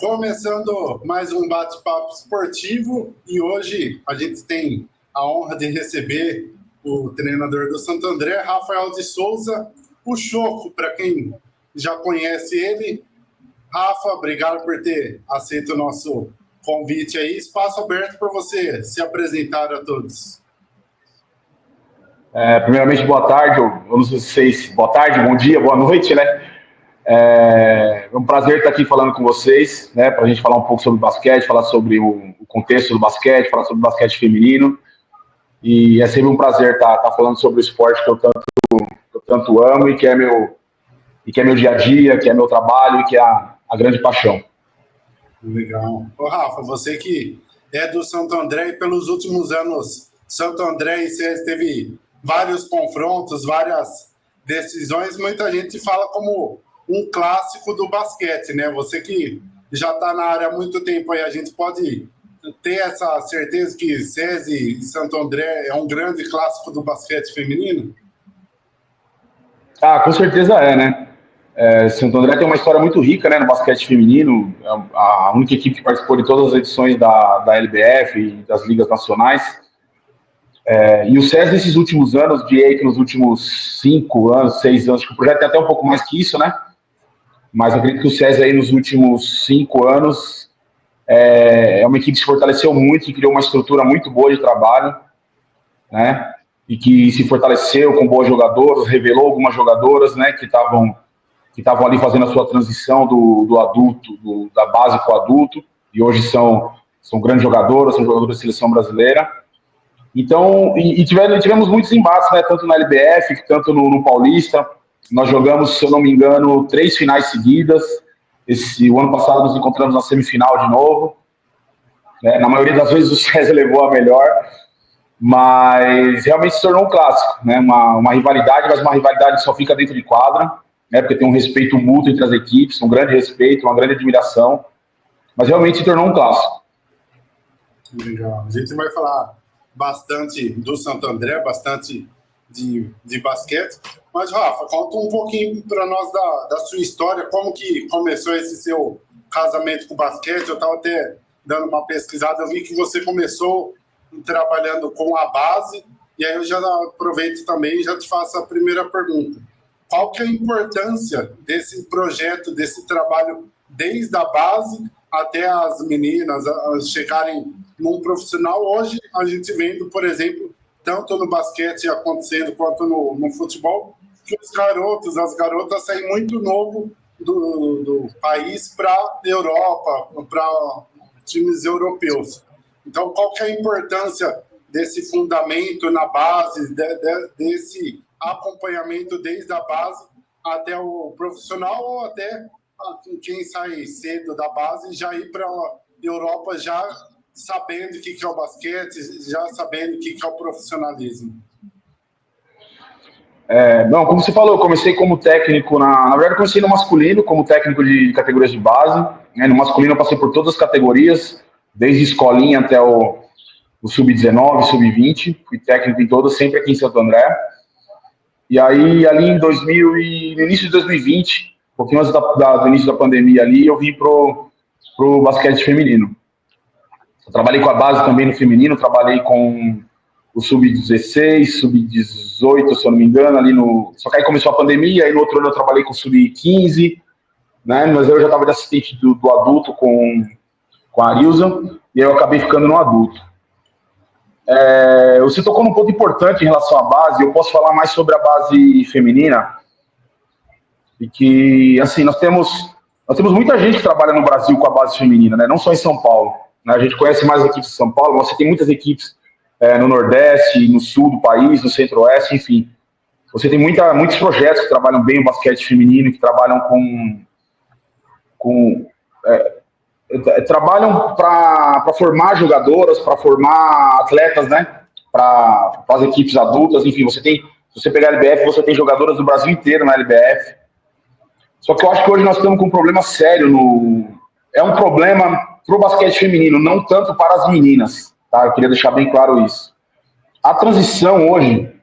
Começando mais um bate-papo esportivo e hoje a gente tem a honra de receber o treinador do Santo André, Rafael de Souza, o Choco, para quem já conhece ele. Rafa, obrigado por ter aceito o nosso convite aí. Espaço aberto para você se apresentar a todos. Primeiramente, boa tarde, eu não sei se vocês... Boa tarde, bom dia, boa noite, né? É um prazer estar aqui falando com vocês, né, para a gente falar um pouco sobre basquete, falar sobre o contexto do basquete, falar sobre basquete feminino. E é sempre um prazer estar falando sobre o esporte que eu tanto amo e que é meu dia a dia, que é meu trabalho e que é a grande paixão. Legal. Ô, Rafa, você que é do Santo André e pelos últimos anos, Santo André e CS teve vários confrontos, várias decisões, muita gente fala como um clássico do basquete, né? Você que já está na área há muito tempo aí, a gente pode ter essa certeza que SESI e Santo André é um grande clássico do basquete feminino? Com certeza né? Santo André tem uma história muito rica, né, no basquete feminino, a única equipe que participou de todas as edições da LBF e das ligas nacionais. E o SESI nesses últimos anos, diria que nos últimos 5 anos, 6 anos, acho que o projeto tem até um pouco mais que isso, né? Mas eu acredito que o SESI aí nos últimos 5 anos é uma equipe que se fortaleceu muito, que criou uma estrutura muito boa de trabalho, né? E que se fortaleceu com boas jogadoras, revelou algumas jogadoras, né, que estavam ali fazendo a sua transição do adulto, da base para o adulto, e hoje são grandes jogadoras, são jogadoras da seleção brasileira. Então, tivemos muitos embates, né, tanto na LBF, tanto no Paulista. Nós jogamos, se eu não me engano, 3 finais seguidas. O ano passado nos encontramos na semifinal de novo. Na maioria das vezes o César levou a melhor, mas realmente se tornou um clássico, né? Uma rivalidade, mas uma rivalidade que só fica dentro de quadra, né? Porque tem um respeito mútuo entre as equipes, um grande respeito, uma grande admiração, mas realmente se tornou um clássico. Legal. A gente vai falar bastante do Santo André, bastante de basquete, mas Rafa, conta um pouquinho para nós da sua história, como que começou esse seu casamento com o basquete. Eu estava até dando uma pesquisada, eu vi que você começou trabalhando com a base, e aí eu já aproveito também e já te faço a primeira pergunta. Qual que é a importância desse projeto, desse trabalho, desde a base até as meninas chegarem num profissional? Hoje a gente vendo, por exemplo, tanto no basquete acontecendo quanto no futebol, que as garotas saem muito novo do país para a Europa, para times europeus. Então, qual que é a importância desse fundamento na base, desse acompanhamento desde a base até o profissional, ou até quem sai cedo da base já ir para a Europa já sabendo o que é o basquete, já sabendo o que é o profissionalismo? Não, como você falou, eu comecei como técnico, na verdade eu comecei no masculino, como técnico de categorias de base, né? No masculino eu passei por todas as categorias, desde escolinha até o sub-19, sub-20, fui técnico em todas, sempre aqui em Santo André. E aí, ali no início de 2020, um pouquinho antes do início da pandemia ali, eu vim pro basquete feminino. Eu trabalhei com a base também no feminino, trabalhei com o sub-16, sub-18, se eu não me engano, só que aí começou a pandemia, aí no outro ano eu trabalhei com o sub-15, né, mas eu já estava de assistente do adulto com a Arilza, e aí eu acabei ficando no adulto. Você tocou num ponto importante em relação à base, eu posso falar mais sobre a base feminina, e que, assim, nós temos muita gente que trabalha no Brasil com a base feminina, né, não só em São Paulo, né, a gente conhece mais as equipes de São Paulo, mas você tem muitas equipes no Nordeste, no Sul do país, no Centro-Oeste, enfim. Você tem muitos projetos que trabalham bem o basquete feminino, que trabalham trabalham para formar jogadoras, para formar atletas, né? Para as equipes adultas, enfim, se você pegar a LBF, você tem jogadoras do Brasil inteiro na LBF. Só que eu acho que hoje nós estamos com um problema sério é um problema para o basquete feminino, não tanto para as meninas, tá? Eu queria deixar bem claro isso. A transição hoje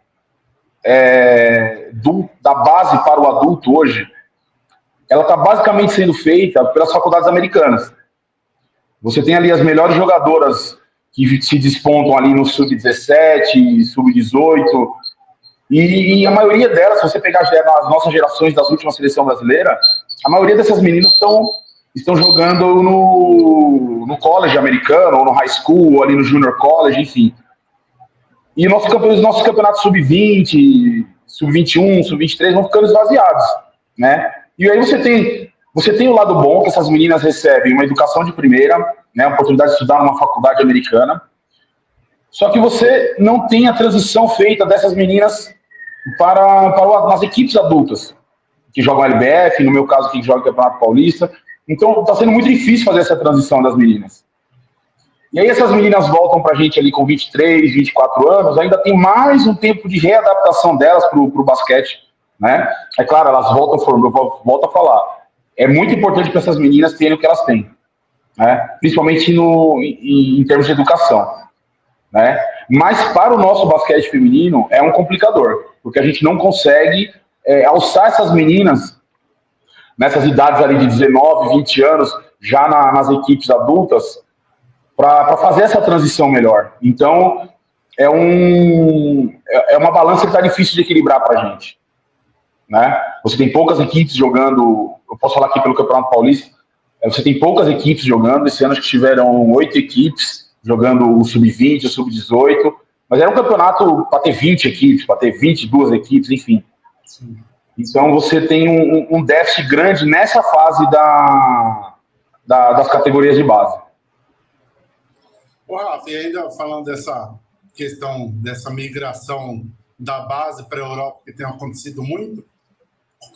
da base para o adulto hoje, ela está basicamente sendo feita pelas faculdades americanas. Você tem ali as melhores jogadoras que se despontam ali no sub-17, sub-18, e a maioria delas, se você pegar as nossas gerações das últimas seleção brasileira, a maioria dessas meninas estão jogando no college americano, ou no high school, ou ali no junior college, enfim. E os nossos campeonatos sub-20, sub-21, sub-23 vão ficando esvaziados, né? E aí você tem o lado bom, que essas meninas recebem uma educação de primeira, né, a oportunidade de estudar numa faculdade americana, só que você não tem a transição feita dessas meninas para as equipes adultas, que jogam LBF, no meu caso, que joga o Campeonato Paulista. Então, está sendo muito difícil fazer essa transição das meninas. E aí essas meninas voltam para a gente ali com 23, 24 anos, ainda tem mais um tempo de readaptação delas para o basquete, né? É claro, elas volto a falar, é muito importante para essas meninas terem o que elas têm, né? Principalmente em termos de educação, né? Mas para o nosso basquete feminino é um complicador, porque a gente não consegue alçar essas meninas nessas idades ali de 19, 20 anos, já nas equipes adultas, para fazer essa transição melhor. Então, é uma balança que está difícil de equilibrar para a gente, né? Você tem poucas equipes jogando, eu posso falar aqui pelo Campeonato Paulista, você tem poucas equipes jogando, esse ano acho que tiveram 8 equipes jogando o sub-20, o sub-18, mas era um campeonato para ter 20 equipes, para ter 22 equipes, enfim. Sim. Então você tem um déficit grande nessa fase das categorias de base. Ô, Rafa, e ainda falando dessa questão, dessa migração da base para a Europa, que tem acontecido muito,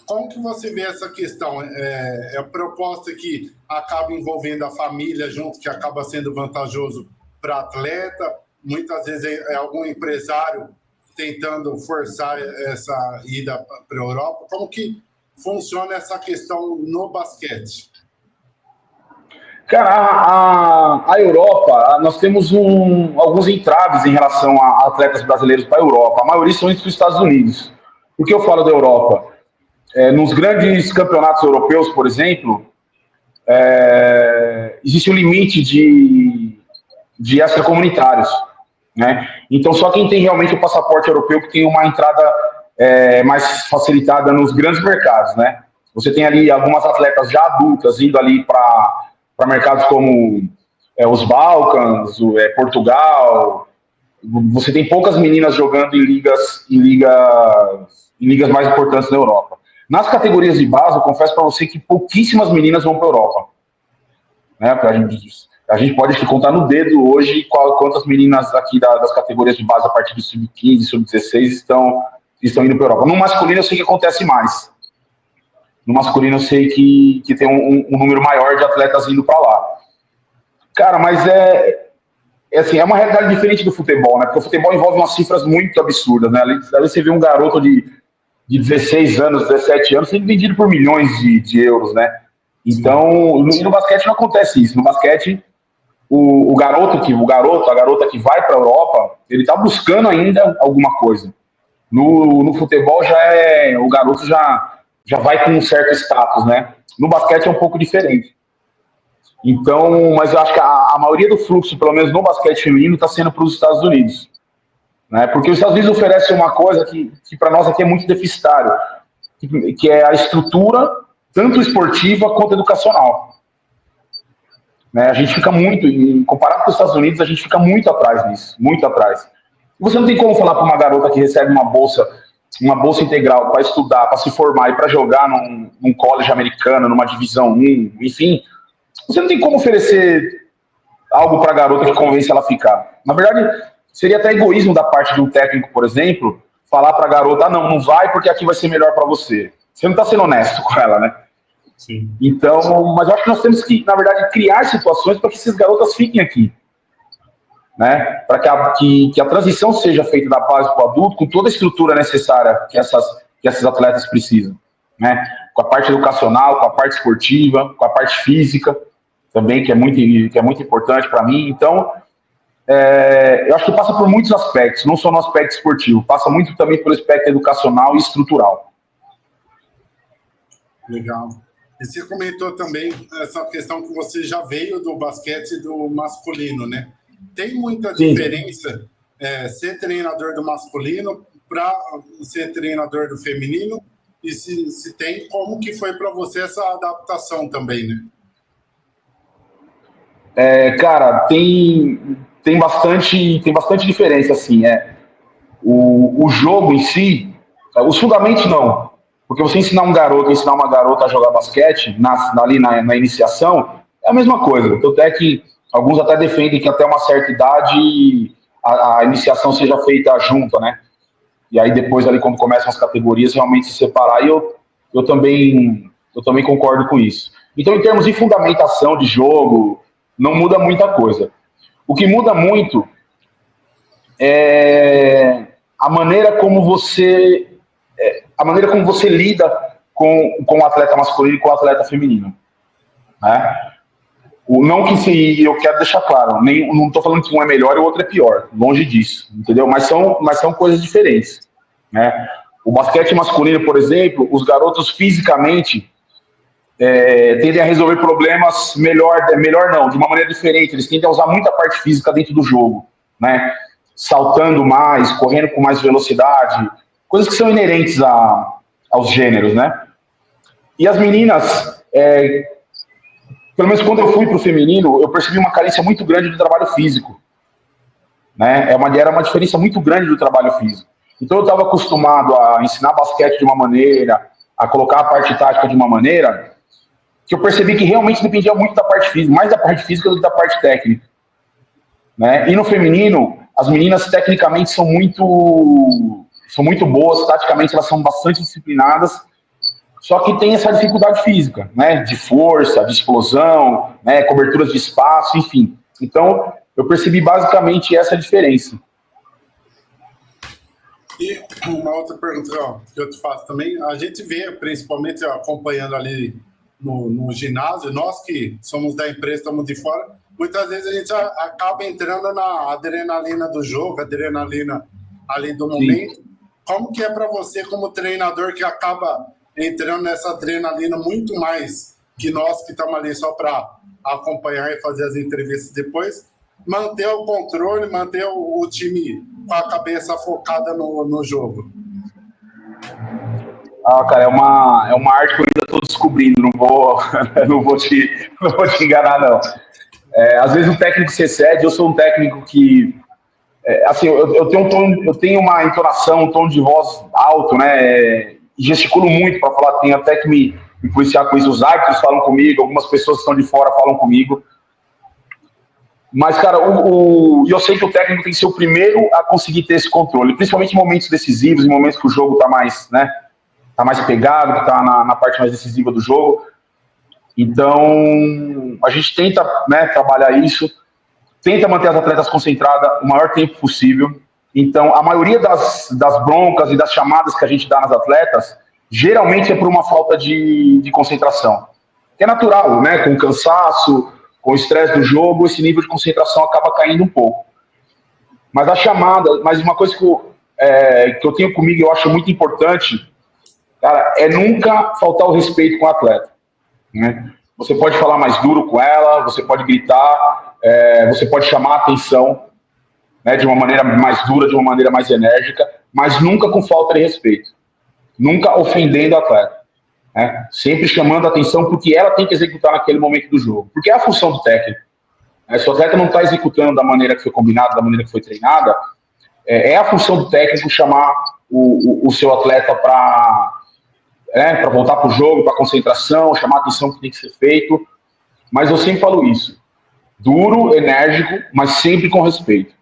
como que você vê essa questão? É a proposta que acaba envolvendo a família junto, que acaba sendo vantajoso para o atleta? Muitas vezes é algum empresário tentando forçar essa ida para a Europa. Como que funciona essa questão no basquete? Cara, a Europa, nós temos alguns entraves em relação a atletas brasileiros para a Europa. A maioria são entre os Estados Unidos. Por que eu falo da Europa? Nos grandes campeonatos europeus, por exemplo, existe um limite de extracomunitários, né? Então, só quem tem realmente o passaporte europeu que tem uma entrada mais facilitada nos grandes mercados, né? Você tem ali algumas atletas já adultas indo ali para mercados como os Balcãs, Portugal. Você tem poucas meninas jogando em ligas mais importantes na Europa. Nas categorias de base, eu confesso para você que pouquíssimas meninas vão para a Europa, né? A gente pode contar no dedo hoje quantas meninas aqui das categorias de base a partir do sub-15, sub-16 estão indo para a Europa. No masculino eu sei que acontece mais. No masculino eu sei que tem um número maior de atletas indo para lá. Cara, mas assim, é uma realidade diferente do futebol, né? Porque o futebol envolve umas cifras muito absurdas, né? Às vezes você vê um garoto de 16 anos, 17 anos sendo vendido por milhões de euros, né? Então, no basquete não acontece isso. No basquete, a garota que vai para a Europa, ele está buscando ainda alguma coisa. No futebol o garoto já vai com um certo status, né? No basquete é um pouco diferente. Então, mas eu acho que a maioria do fluxo, pelo menos no basquete feminino, está sendo para os Estados Unidos, né? Porque os Estados Unidos oferecem uma coisa que para nós aqui é muito deficitário, que é a estrutura, tanto esportiva quanto educacional. Né? A gente fica muito, comparado com os Estados Unidos, a gente fica muito atrás nisso, muito atrás. Você não tem como falar para uma garota que recebe uma bolsa integral para estudar, para se formar e para jogar num college americano, numa divisão 1, enfim, você não tem como oferecer algo para a garota que convence ela a ficar. Na verdade, seria até egoísmo da parte de um técnico, por exemplo, falar para a garota, não vai porque aqui vai ser melhor para você. Você não está sendo honesto com ela, né? Sim. Então, mas eu acho que nós temos que, na verdade, criar situações para que essas garotas fiquem aqui, né? Para que a transição seja feita da base para o adulto com toda a estrutura necessária que essas atletas precisam, né? Com a parte educacional, com a parte esportiva, com a parte física também, que é muito importante para mim. Então, eu acho que passa por muitos aspectos, não só no aspecto esportivo, passa muito também pelo aspecto educacional e estrutural. Legal. E você comentou também essa questão que você já veio do basquete do masculino, né? Tem muita diferença ser treinador do masculino para ser treinador do feminino? E se tem, como que foi para você essa adaptação também, né? Cara, tem bastante diferença, assim. O jogo em si, os fundamentos não. Porque você ensinar uma garota a jogar basquete ali na iniciação, é a mesma coisa. Tanto é que alguns até defendem que até uma certa idade a iniciação seja feita junta, né? E aí depois ali quando começam as categorias realmente se separar, e eu também concordo com isso. Então, em termos de fundamentação de jogo, não muda muita coisa. O que muda muito é a maneira como você lida com o atleta masculino e com o atleta feminino, né? Não que se eu quero deixar claro, não estou falando que um é melhor e o outro é pior, longe disso, entendeu? Mas são coisas diferentes, né? O basquete masculino, por exemplo, os garotos fisicamente tendem a resolver problemas melhor não, de uma maneira diferente. Eles tendem a usar muita parte física dentro do jogo, né? Saltando mais, correndo com mais velocidade, coisas que são inerentes aos gêneros, né? E as meninas, pelo menos quando eu fui para o feminino, eu percebi uma carência muito grande do trabalho físico, né? Era uma diferença muito grande do trabalho físico. Então eu estava acostumado a ensinar basquete de uma maneira, a colocar a parte tática de uma maneira, que eu percebi que realmente dependia muito da parte física, mais da parte física do que da parte técnica, né? E no feminino, as meninas tecnicamente são muito boas, taticamente elas são bastante disciplinadas, só que tem essa dificuldade física, né? De força, de explosão, né? Coberturas de espaço, enfim. Então, eu percebi basicamente essa diferença. E uma outra pergunta que eu te faço também, a gente vê, principalmente acompanhando ali no ginásio, nós que somos da empresa, estamos de fora, muitas vezes a gente acaba entrando na adrenalina do jogo, adrenalina ali do momento. Sim. Como que é para você, como treinador, que acaba entrando nessa adrenalina muito mais que nós que estamos ali só para acompanhar e fazer as entrevistas depois, manter o controle, manter o time com a cabeça focada no jogo? Cara, é uma arte que eu ainda estou descobrindo, não vou te enganar, não. Às vezes o técnico se excede, eu sou um técnico que, assim, eu tenho uma entonação, um tom de voz alto, né, gesticulo muito para falar, tenho até que me policiar com isso, os árbitros falam comigo, algumas pessoas que estão de fora falam comigo, mas, cara, eu sei que o técnico tem que ser o primeiro a conseguir ter esse controle, principalmente em momentos decisivos, em momentos que o jogo está mais, né, tá mais pegado, que está na parte mais decisiva do jogo. Então, a gente tenta, né, trabalhar isso, tenta manter as atletas concentradas o maior tempo possível. Então, a maioria das broncas e das chamadas que a gente dá nas atletas, geralmente é por uma falta de concentração. Que é natural, né? Com o cansaço, com o estresse do jogo, esse nível de concentração acaba caindo um pouco. Mas a chamada, mas uma coisa que eu tenho comigo, eu acho muito importante, cara, é nunca faltar o respeito com o atleta, né? Você pode falar mais duro com ela, você pode gritar, você pode chamar a atenção, né, de uma maneira mais dura, de uma maneira mais enérgica, mas nunca com falta de respeito, nunca ofendendo o atleta, né? Sempre chamando a atenção porque ela tem que executar naquele momento do jogo, porque é a função do técnico, né? Se o atleta não está executando da maneira que foi combinada, da maneira que foi treinada, é a função do técnico chamar o seu atleta para voltar para o jogo, para a concentração, chamar a atenção que tem que ser feito. Mas eu sempre falo isso. Duro, enérgico, mas sempre com respeito.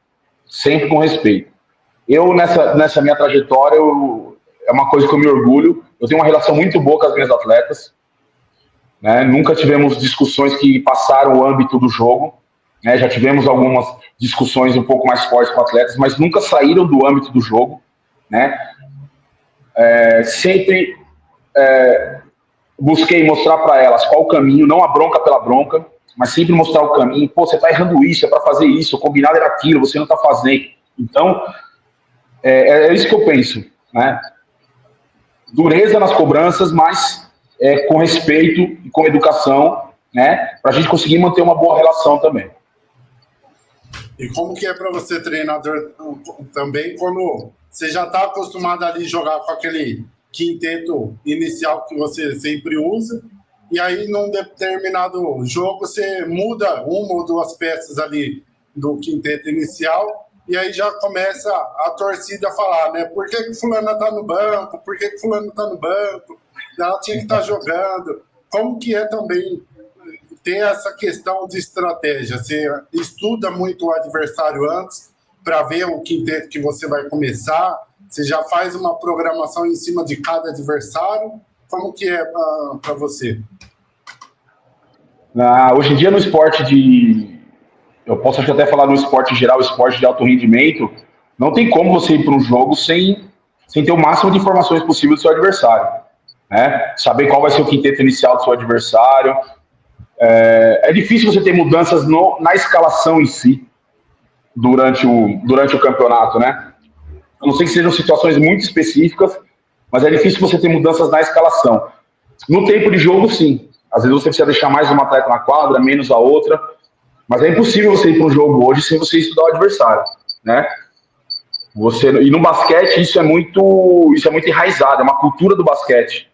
Sempre com respeito. Eu, nessa minha trajetória, é uma coisa que eu me orgulho. Eu tenho uma relação muito boa com as minhas atletas, né? Nunca tivemos discussões que passaram o âmbito do jogo, né? Já tivemos algumas discussões um pouco mais fortes com atletas, mas nunca saíram do âmbito do jogo, né? Sempre busquei mostrar para elas qual o caminho, não a bronca pela bronca, mas sempre mostrar o caminho. Pô, você está errando isso, é para fazer isso, o combinado era aquilo, você não está fazendo. Então, é isso que eu penso, né? Dureza nas cobranças, mas com respeito e com educação, né, para a gente conseguir manter uma boa relação também. E como que é para você, treinador, também, quando você já está acostumado ali jogar com aquele quinteto inicial que você sempre usa, e aí num determinado jogo você muda uma ou duas peças ali do quinteto inicial, e aí já começa a torcida a falar, né? Por que fulana está no banco? Por que fulano está no banco? Ela tinha que estar jogando. Como que é também ter essa questão de estratégia? Você estuda muito o adversário antes para ver o quinteto que você vai começar? Você já faz uma programação em cima de cada adversário? Como que é para você? Hoje em dia, no esporte eu posso até falar no esporte geral, esporte de alto rendimento, não tem como você ir para um jogo sem ter o máximo de informações possível do seu adversário, né? Saber qual vai ser o quinteto inicial do seu adversário. É difícil você ter mudanças na escalação em si durante o campeonato, né? A não sei que sejam situações muito específicas, mas é difícil você ter mudanças na escalação. No tempo de jogo, sim. Às vezes você precisa deixar mais uma atleta na quadra, menos a outra, mas é impossível você ir para um jogo hoje sem você estudar o adversário, né? E no basquete isso é muito enraizado, é uma cultura do basquete.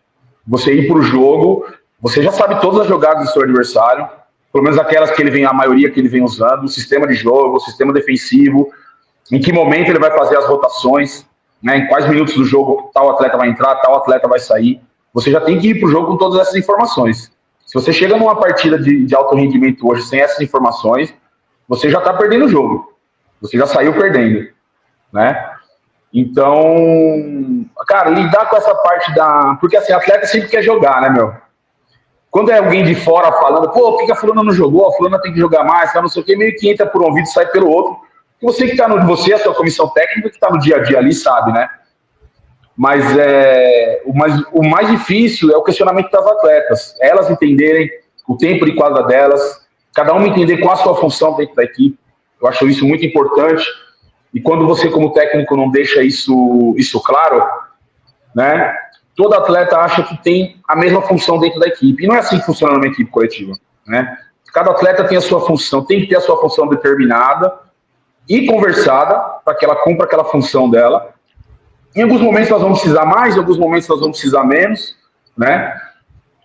Você ir para o jogo, você já sabe todas as jogadas do seu adversário, pelo menos aquelas que a maioria que ele vem usando, o sistema de jogo, o sistema defensivo, em que momento ele vai fazer as rotações, né, em quais minutos do jogo tal atleta vai entrar, tal atleta vai sair. Você já tem que ir para o jogo com todas essas informações. Se você chega numa partida de alto rendimento hoje sem essas informações, você já está perdendo o jogo. Você já saiu perdendo, né? Então, cara, lidar com essa parte porque assim, atleta sempre quer jogar, né, meu? Quando é alguém de fora falando, pô, por que a fulana não jogou? A fulana tem que jogar mais, não sei o quê, meio que entra por um ouvido e sai pelo outro. Você que está a sua comissão técnica que está no dia a dia ali, sabe, né? Mas o mais difícil é o questionamento das atletas. Elas entenderem o tempo de quadra delas, cada uma entender qual a sua função dentro da equipe. Eu acho isso muito importante. E quando você, como técnico, não deixa isso claro, né? Todo atleta acha que tem a mesma função dentro da equipe. E não é assim que funciona numa equipe coletiva, né? Cada atleta tem a sua função, tem que ter a sua função determinada e conversada para que ela cumpra aquela função dela. Em alguns momentos nós vamos precisar mais, em alguns momentos nós vamos precisar menos, né?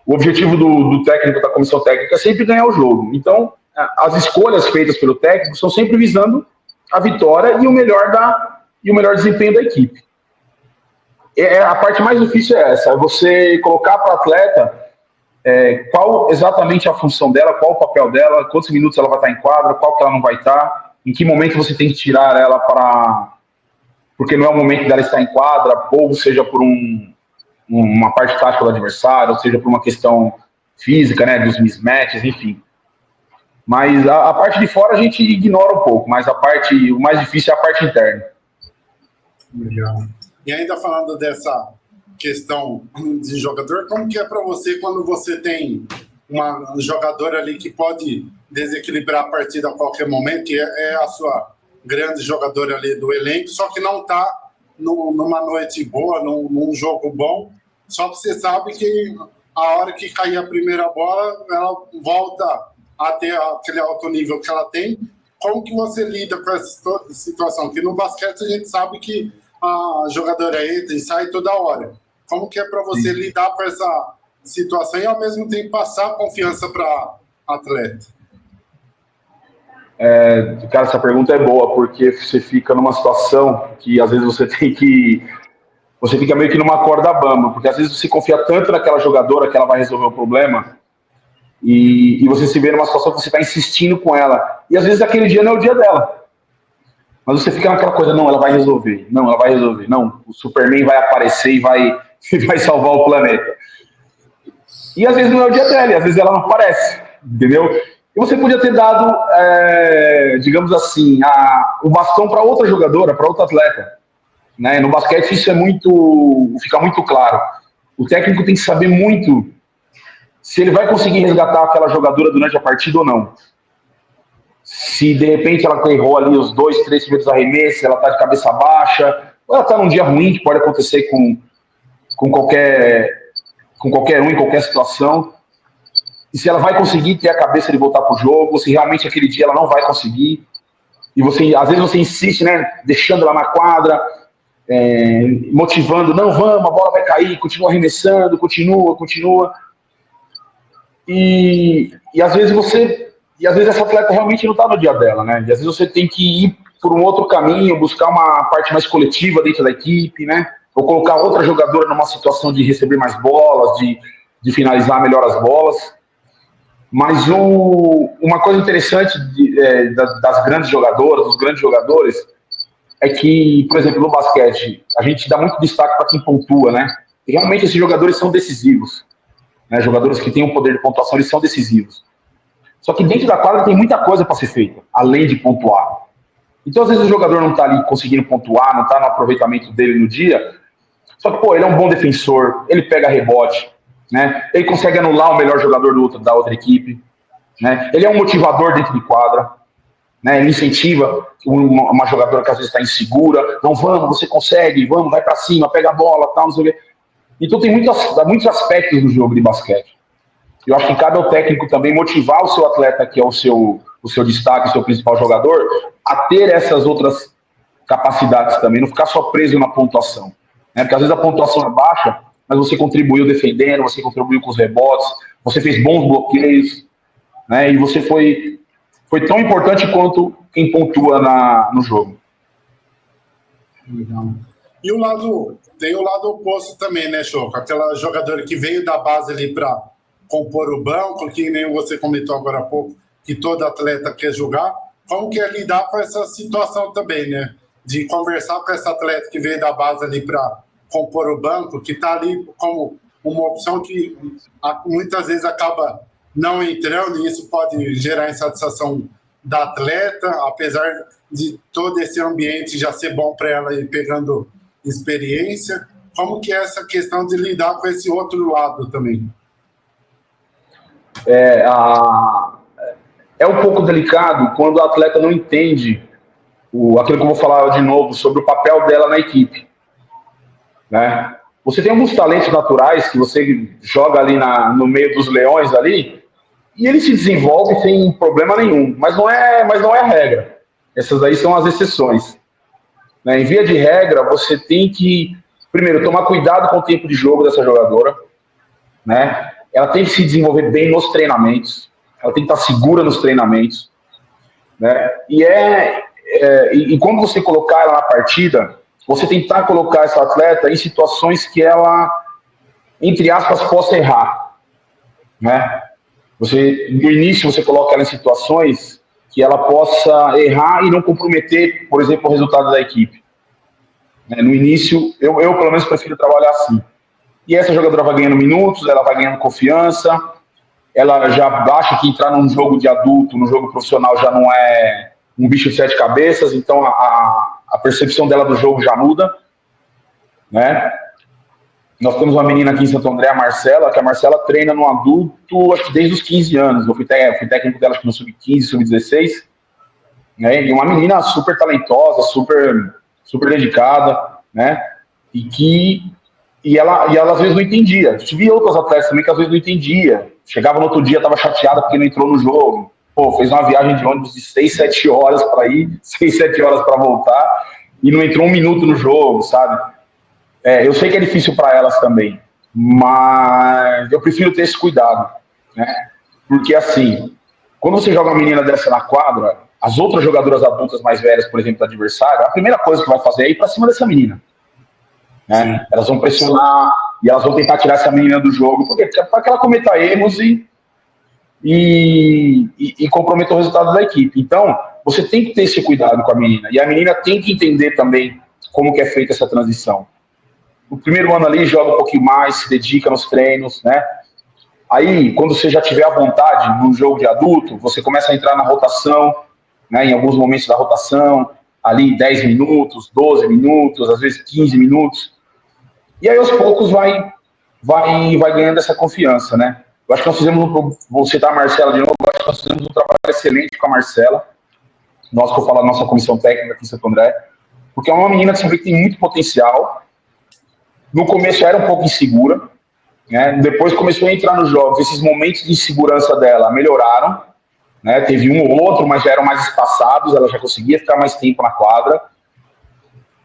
O objetivo do técnico, da comissão técnica, é sempre ganhar o jogo. Então, as escolhas feitas pelo técnico são sempre visando a vitória e o melhor desempenho da equipe. A parte mais difícil é essa, é você colocar para o atleta qual exatamente a função dela, qual o papel dela, quantos minutos ela vai estar em quadra, qual que ela não vai estar, em que momento você tem que tirar ela porque não é o momento dela estar em quadra, ou seja por uma parte tática do adversário, ou seja por uma questão física, né, dos mismatches, enfim. Mas a parte de fora a gente ignora um pouco, mas o mais difícil é a parte interna. Legal. E ainda falando dessa questão de jogador, como que é para você quando você tem uma jogadora ali que pode desequilibrar a partida a qualquer momento, que é a sua grande jogadora ali do elenco, só que não está numa noite boa, num jogo bom, só que você sabe que a hora que cair a primeira bola, ela volta a ter aquele alto nível que ela tem. Como que você lida com essa situação? Porque no basquete a gente sabe que a jogadora entra e sai toda hora. Como que é para você lidar com essa situação e ao mesmo tempo passar confiança para atleta? Cara, essa pergunta é boa, porque você fica numa situação que às vezes você fica meio que numa corda bamba, porque às vezes você confia tanto naquela jogadora que ela vai resolver o problema, e você se vê numa situação que você está insistindo com ela, e às vezes aquele dia não é o dia dela, mas você fica naquela coisa, não, ela vai resolver, não, o Superman vai aparecer e vai salvar o planeta, e às vezes não é o dia dela, e às vezes ela não aparece, entendeu? E você podia ter dado, digamos assim, o bastão para outra jogadora, para outra atleta, né? No basquete isso fica muito claro. O técnico tem que saber muito se ele vai conseguir resgatar aquela jogadora durante a partida ou não. Se de repente ela errou ali os 2, 3 primeiros arremessos, ela está de cabeça baixa, ou ela está num dia ruim, que pode acontecer com com qualquer um, em qualquer situação, e se ela vai conseguir ter a cabeça de voltar para o jogo, ou se realmente aquele dia ela não vai conseguir, e você, às vezes você insiste, né, deixando ela na quadra, motivando, não, vamos, a bola vai cair, continua arremessando, continua, e às vezes essa atleta realmente não está no dia dela, né, e às vezes você tem que ir por um outro caminho, buscar uma parte mais coletiva dentro da equipe, né, ou colocar outra jogadora numa situação de receber mais bolas, de finalizar melhor as bolas. Mas uma coisa interessante das grandes jogadoras, dos grandes jogadores, é que, por exemplo, no basquete, a gente dá muito destaque para quem pontua, né? E realmente esses jogadores são decisivos. Né? Jogadores que têm um poder de pontuação, eles são decisivos. Só que dentro da quadra tem muita coisa para ser feita, além de pontuar. Então, às vezes, o jogador não está ali conseguindo pontuar, não está no aproveitamento dele no dia. Só que, ele é um bom defensor, ele pega rebote, né? Ele consegue anular o melhor jogador da outra equipe, né? Ele é um motivador dentro de quadra, né? Ele incentiva uma jogadora que às vezes está insegura, não, vamos, você consegue, vamos, vai para cima, pega a bola, tal, não sei o quê. Então tem muitos aspectos do jogo de basquete. Eu acho que cabe ao técnico também motivar o seu atleta, que é o seu destaque, o seu principal jogador, a ter essas outras capacidades também, não ficar só preso na pontuação. Né? Porque às vezes a pontuação é baixa, mas você contribuiu defendendo, você contribuiu com os rebotes, você fez bons bloqueios, né? E você foi tão importante quanto quem pontua no jogo. Legal. E tem o lado oposto também, né, Choco? Aquela jogadora que veio da base ali para compor o banco, que nem você comentou agora há pouco, que todo atleta quer jogar. Como que é lidar com essa situação também, né? De conversar com essa atleta que veio da base ali para compor o banco, que está ali como uma opção que muitas vezes acaba não entrando, e isso pode gerar insatisfação da atleta, apesar de todo esse ambiente já ser bom para ela ir pegando experiência. Como que é essa questão de lidar com esse outro lado também? É um pouco delicado quando o atleta não entende aquilo que eu vou falar de novo sobre o papel dela na equipe, né? Você tem alguns talentos naturais que você joga ali no meio dos leões ali e ele se desenvolve sem problema nenhum, mas não é a regra. Essas aí são as exceções, né? Em via de regra, você tem que primeiro tomar cuidado com o tempo de jogo dessa jogadora, né? Ela tem que se desenvolver bem nos treinamentos, ela tem que estar segura nos treinamentos, né? E quando você colocar ela na partida, você tentar colocar essa atleta em situações que ela, entre aspas, possa errar, né? No início, você coloca ela em situações que ela possa errar e não comprometer, por exemplo, o resultado da equipe. No início, eu pelo menos prefiro trabalhar assim. E essa jogadora vai ganhando minutos, ela vai ganhando confiança, ela já acha que entrar num jogo de adulto, num jogo profissional, já não é um bicho de 7 cabeças, então a percepção dela do jogo já muda, né? Nós temos uma menina aqui em Santo André, a Marcela, que a Marcela treina no adulto, acho que desde os 15 anos. Eu fui técnico dela, acho que no sub-15, sub-16, né? E uma menina super talentosa, super, super dedicada, né? E ela às vezes não entendia. A gente via outros atletas também que às vezes não entendia. Chegava no outro dia, estava chateada porque não entrou no jogo. Fez uma viagem de ônibus de 6, 7 horas para ir, 6, 7 horas para voltar, e não entrou um minuto no jogo, sabe? Eu sei que é difícil para elas também, mas eu prefiro ter esse cuidado, né? Porque assim, quando você joga uma menina dessa na quadra, as outras jogadoras adultas mais velhas, por exemplo, do adversário, a primeira coisa que vai fazer é ir para cima dessa menina, né? Elas vão pressionar e elas vão tentar tirar essa menina do jogo, porque para que ela cometa erros e comprometa o resultado da equipe. Então, você tem que ter esse cuidado com a menina, e a menina tem que entender também como que é feita essa transição. No primeiro ano ali, joga um pouquinho mais, se dedica nos treinos, né? Aí, quando você já tiver à vontade no jogo de adulto, você começa a entrar na rotação, né? Em alguns momentos da rotação, ali 10 minutos, 12 minutos, às vezes 15 minutos. E aí, aos poucos, vai ganhando essa confiança, né? Eu acho que nós fizemos, vou citar a Marcela de novo, eu acho que nós fizemos um trabalho excelente com a Marcela, nós que eu falo da nossa comissão técnica aqui em Santo André, porque é uma menina que sempre tem muito potencial. No começo era um pouco insegura, né? Depois começou a entrar nos jogos, esses momentos de insegurança dela melhoraram, né? Teve um ou outro, mas já eram mais espaçados, ela já conseguia ficar mais tempo na quadra.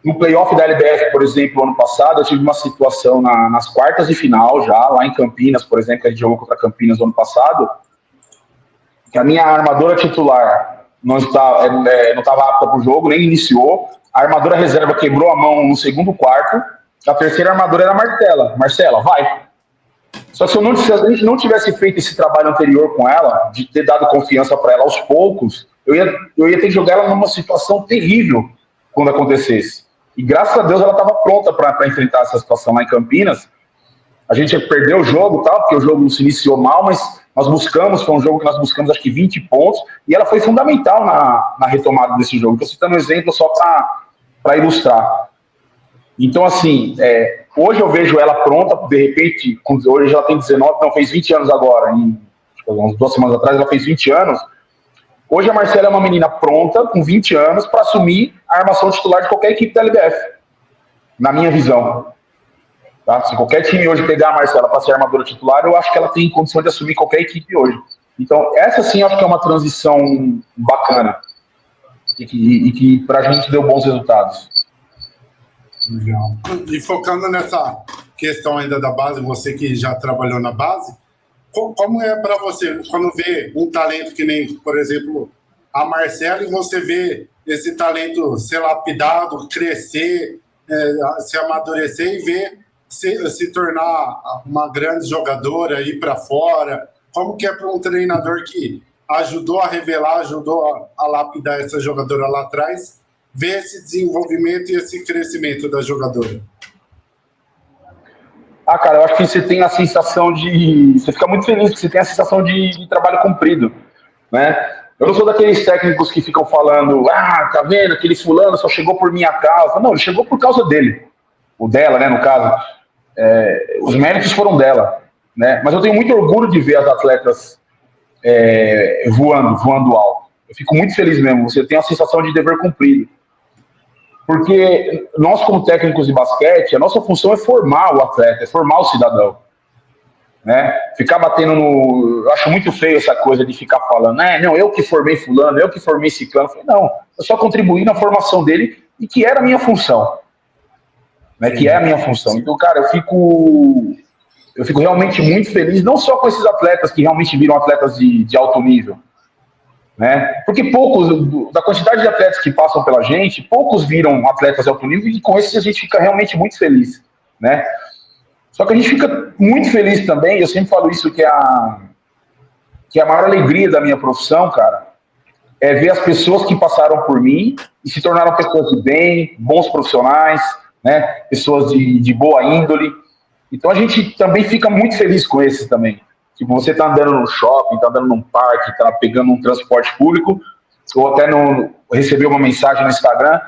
No playoff da LBF, por exemplo, ano passado, eu tive uma situação nas quartas de final já, lá em Campinas, por exemplo, que a gente jogou contra Campinas no ano passado, que a minha armadora titular não estava apta para o jogo, nem iniciou, a armadora reserva quebrou a mão no segundo quarto, a terceira armadora era a Marcela, vai. Só que se a gente não tivesse feito esse trabalho anterior com ela, de ter dado confiança para ela aos poucos, eu ia ter que jogar ela numa situação terrível quando acontecesse. E graças a Deus ela estava pronta para enfrentar essa situação lá em Campinas. A gente perdeu o jogo, tá? Porque o jogo se iniciou mal, mas nós buscamos, foi um jogo que nós buscamos acho que 20 pontos, e ela foi fundamental na retomada desse jogo. Estou citando um exemplo só para ilustrar. Então, assim, hoje eu vejo ela pronta, de repente, hoje ela tem 19, não, fez 20 anos agora, umas 2 semanas atrás ela fez 20 anos. Hoje a Marcela é uma menina pronta, com 20 anos, para assumir a armação titular de qualquer equipe da LBF, na minha visão. Tá? Se qualquer time hoje pegar a Marcela para ser armadora titular, eu acho que ela tem condição de assumir qualquer equipe hoje. Então, essa sim eu acho que é uma transição bacana e que para a gente deu bons resultados. Legal. E focando nessa questão ainda da base, você que já trabalhou na base, como é para você quando vê um talento que nem, por exemplo, a Marcela, e você vê esse talento ser lapidado, crescer, se amadurecer e ver se tornar uma grande jogadora, ir para fora? Como que é para um treinador que ajudou a revelar, ajudou a lapidar essa jogadora lá atrás, ver esse desenvolvimento e esse crescimento da jogadora? Cara, eu acho que você tem a sensação de... Você fica muito feliz, porque você tem a sensação de trabalho cumprido, né? Eu não sou daqueles técnicos que ficam falando, tá vendo, aquele fulano só chegou por minha causa. Não, ele chegou por causa dele. O dela, né, no caso. Os méritos foram dela, né? Mas eu tenho muito orgulho de ver as atletas voando alto. Eu fico muito feliz mesmo. Você tem a sensação de dever cumprido. Porque nós, como técnicos de basquete, a nossa função é formar o atleta, é formar o cidadão. Né? Ficar batendo no... Eu acho muito feio essa coisa de ficar falando, não, eu que formei fulano, eu que formei ciclano. Não, eu só contribuí na formação dele e que era a minha função. Né? Que é a minha função. Então, cara, eu fico realmente muito feliz, não só com esses atletas que realmente viram atletas de alto nível, né? Porque poucos, da quantidade de atletas que passam pela gente, poucos viram atletas de alto nível, e com esses a gente fica realmente muito feliz, né? Só que a gente fica muito feliz também, eu sempre falo isso, que a maior alegria da minha profissão, cara, é ver as pessoas que passaram por mim e se tornaram pessoas de bem, bons profissionais, né? Pessoas de boa índole. Então a gente também fica muito feliz com esses também. Tipo, você tá andando no shopping, tá andando num parque, tá pegando um transporte público, ou até recebeu uma mensagem no Instagram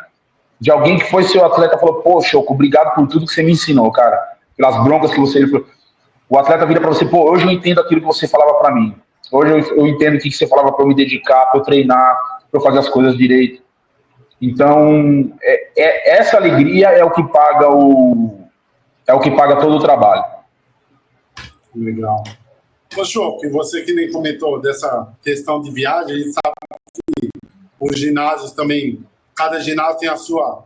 de alguém que foi seu atleta e falou, poxa, obrigado por tudo que você me ensinou, cara. Pelas broncas que você... O atleta vira para você, hoje eu entendo aquilo que você falava para mim. Hoje eu entendo o que você falava para eu me dedicar, para eu treinar, para eu fazer as coisas direito. Então, essa alegria é o que paga todo o trabalho. Legal. Poxa, que você que nem comentou dessa questão de viagem, a gente sabe que os ginásios também, cada ginásio tem a sua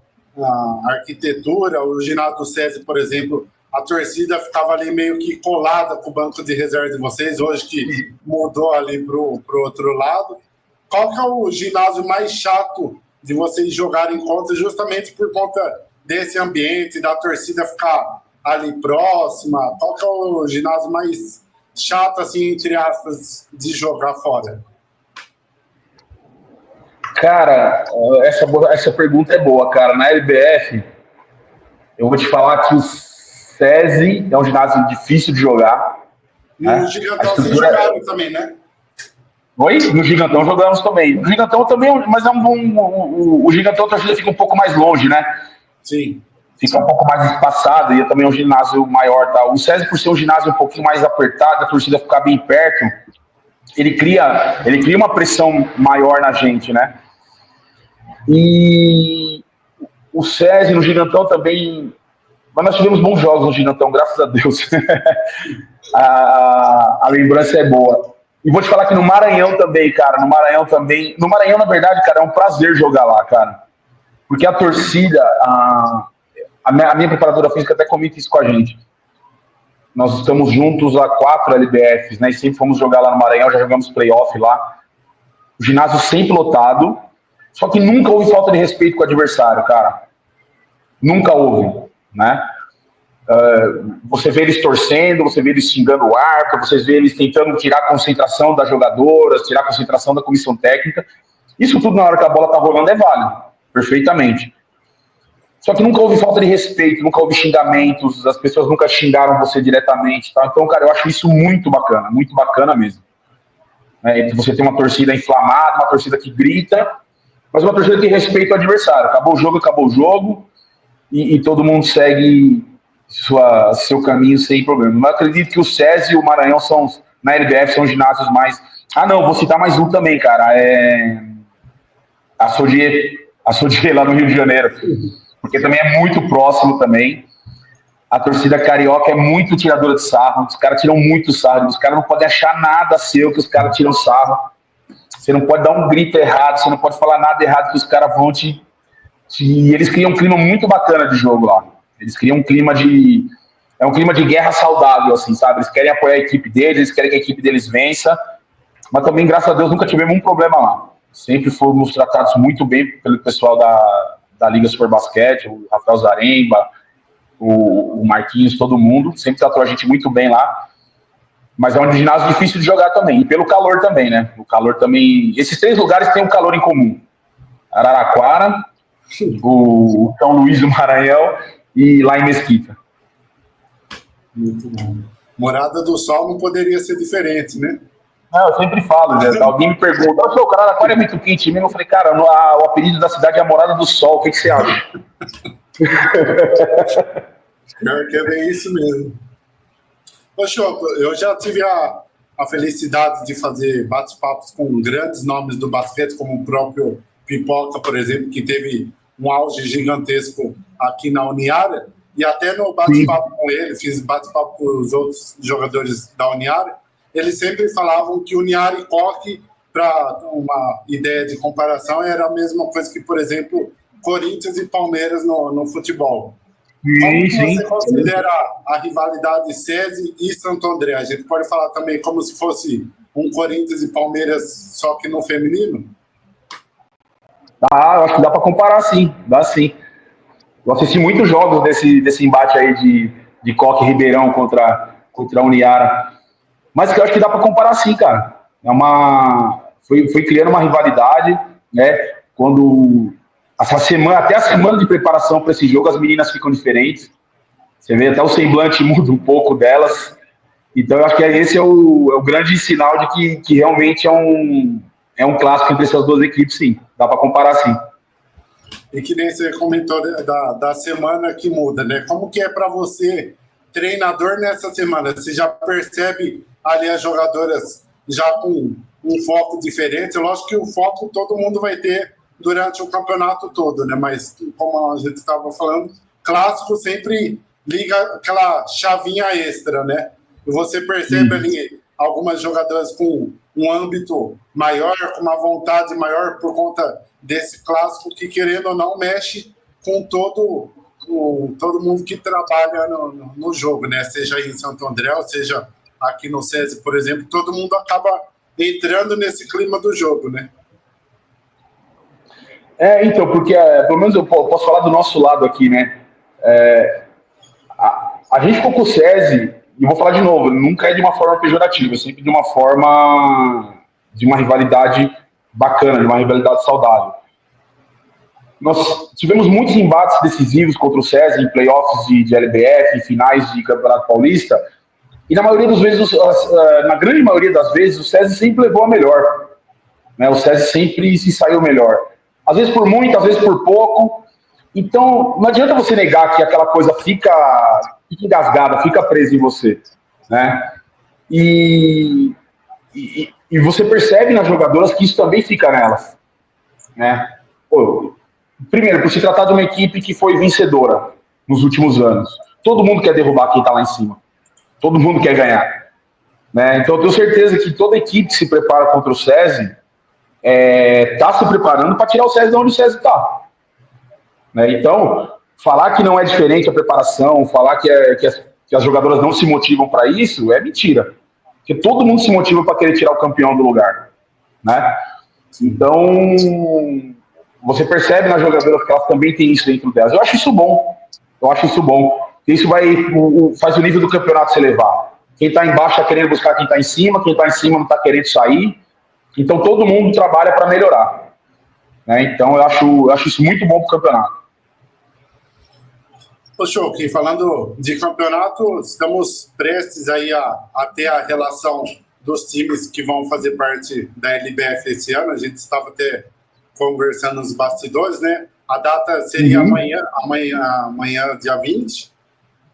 arquitetura. O ginásio do SESI, por exemplo, a torcida ficava ali meio que colada com o banco de reserva de vocês, hoje que mudou ali pro outro lado. Qual que é o ginásio mais chato de vocês jogarem contra, justamente por conta desse ambiente, da torcida ficar ali próxima? Qual que é o ginásio mais chato, assim, entre aspas, de jogar fora? Cara, essa pergunta é boa, cara. Na LBF, eu vou te falar que o SESI é um ginásio difícil de jogar. E no Gigantão vocês jogaram também, né? Oi? No Gigantão jogamos também. No Gigantão também, mas o Gigantão a torcida fica um pouco mais longe, né? Sim. Fica um pouco mais espaçado e também é um ginásio maior. Tá? O SESI, por ser um ginásio um pouquinho mais apertado, a torcida ficar bem perto, ele cria uma pressão maior na gente, né? E o SESI no Gigantão também, Mas nós tivemos bons jogos no Ginantão, graças a Deus. A lembrança é boa. E vou te falar que no Maranhão também, cara. No Maranhão, na verdade, cara, é um prazer jogar lá, cara. Porque a torcida, a minha preparadora física até comenta isso com a gente. Nós estamos juntos há 4 LBFs, né? E sempre fomos jogar lá no Maranhão, já jogamos playoff lá. O ginásio sempre lotado. Só que nunca houve falta de respeito com o adversário, cara. Nunca houve, né? Você vê eles torcendo, você vê eles xingando o árbitro, você vê eles tentando tirar a concentração das jogadoras, tirar a concentração da comissão técnica. Isso tudo na hora que a bola tá rolando é válido, perfeitamente. Só que nunca houve falta de respeito, nunca houve xingamentos, as pessoas nunca xingaram você diretamente, tá? Então, cara, eu acho isso muito bacana mesmo. Você tem uma torcida inflamada, uma torcida que grita, mas uma torcida que respeita o adversário. Acabou o jogo e todo mundo segue seu caminho sem problema. Mas acredito que o SESI e o Maranhão na LBF são ginásios mais... vou citar mais um também, cara. A Sodier lá no Rio de Janeiro. Porque também é muito próximo também. A torcida carioca é muito tiradora de sarro. Os caras tiram muito sarro. Os caras não podem achar nada seu que os caras tiram sarro. Você não pode dar um grito errado, você não pode falar nada errado que os caras vão E eles criam um clima muito bacana de jogo lá. Eles criam um clima é um clima de guerra saudável, assim, sabe? Eles querem apoiar a equipe deles, eles querem que a equipe deles vença. Mas também, graças a Deus, nunca tivemos um problema lá. Sempre fomos tratados muito bem pelo pessoal da Liga Super Basquete, o Rafael Zaremba, o Marquinhos, todo mundo. Sempre tratou a gente muito bem lá. Mas é um ginásio difícil de jogar também. E pelo calor também, né? O calor também... Esses 3 lugares têm um calor em comum. Araraquara, o São Luís do Maranhão e lá em Mesquita. Muito bom. Morada do Sol não poderia ser diferente, né? Eu sempre falo, né? Alguém me pergunta, o Araraquara é muito quente mesmo. Eu falei, cara, o apelido da cidade é a Morada do Sol, o que você acha? Pior que é bem isso mesmo. Ô, Choco, eu já tive a felicidade de fazer bate-papos com grandes nomes do basquete, como o próprio Pipoca, por exemplo, que teve um auge gigantesco aqui na Uniara, e até no bate-papo com ele, fiz bate-papo com os outros jogadores da Uniara, eles sempre falavam que Uniara e Coque, para uma ideia de comparação, era a mesma coisa que, por exemplo, Corinthians e Palmeiras no futebol. Como você considera a rivalidade SESI e Santo André? A gente pode falar também como se fosse um Corinthians e Palmeiras, só que no feminino? Eu acho que dá para comparar, sim. Dá sim. Eu assisti muitos jogos desse embate aí de Coque e Ribeirão contra a Uniara. Mas eu acho que dá para comparar, sim, cara. Foi criando uma rivalidade, né? Quando... até a semana de preparação para esse jogo, as meninas ficam diferentes. Você vê até o semblante muda um pouco delas. Então, eu acho que esse é o grande sinal de que realmente é um clássico entre essas duas equipes, sim. Dá para comparar, sim. E que nem você comentou da semana que muda, né? Como que é para você, treinador, nessa semana? Você já percebe ali as jogadoras já com um foco diferente? Lógico que o foco todo mundo vai ter durante o campeonato todo, né? Mas, como a gente estava falando, clássico sempre liga aquela chavinha extra, né? E você percebe ali algumas jogadoras com um âmbito maior, com uma vontade maior por conta desse clássico que, querendo ou não, mexe com todo mundo que trabalha no jogo, né? Seja em Santo André, ou seja aqui no SESI, por exemplo, todo mundo acaba entrando nesse clima do jogo, né? Então, porque pelo menos eu posso falar do nosso lado aqui, né? A gente ficou com o SESI, e vou falar de novo, nunca é de uma forma pejorativa, é sempre de uma forma de uma rivalidade bacana, de uma rivalidade saudável. Nós tivemos muitos embates decisivos contra o SESI em playoffs de LBF, em finais de Campeonato Paulista, e na grande maioria das vezes, o SESI sempre levou a melhor. Né? O SESI sempre se saiu melhor. Às vezes por muito, às vezes por pouco. Então, não adianta você negar que aquela coisa fica engasgada, fica presa em você. Né? E você percebe nas jogadoras que isso também fica nelas. Né? Primeiro, por se tratar de uma equipe que foi vencedora nos últimos anos. todo mundo quer derrubar quem está lá em cima. Todo mundo quer ganhar. Né? Então, eu tenho certeza que toda equipe que se prepara contra o SESI está se preparando para tirar o SESI de onde o SESI está. Né? Então, falar que não é diferente a preparação, falar que as jogadoras não se motivam para isso, é mentira. Porque todo mundo se motiva para querer tirar o campeão do lugar. Né? Então, você percebe nas jogadoras que elas também têm isso dentro delas. Eu acho isso bom. Isso faz o nível do campeonato se elevar. Quem está embaixo está querendo buscar quem está em cima não está querendo sair. Então, todo mundo trabalha para melhorar. Né? Então, eu acho isso muito bom para o campeonato. Ô, Choque, falando de campeonato, estamos prestes aí a ter a relação dos times que vão fazer parte da LBF esse ano. A gente estava até conversando nos bastidores, né? A data seria amanhã, dia 20,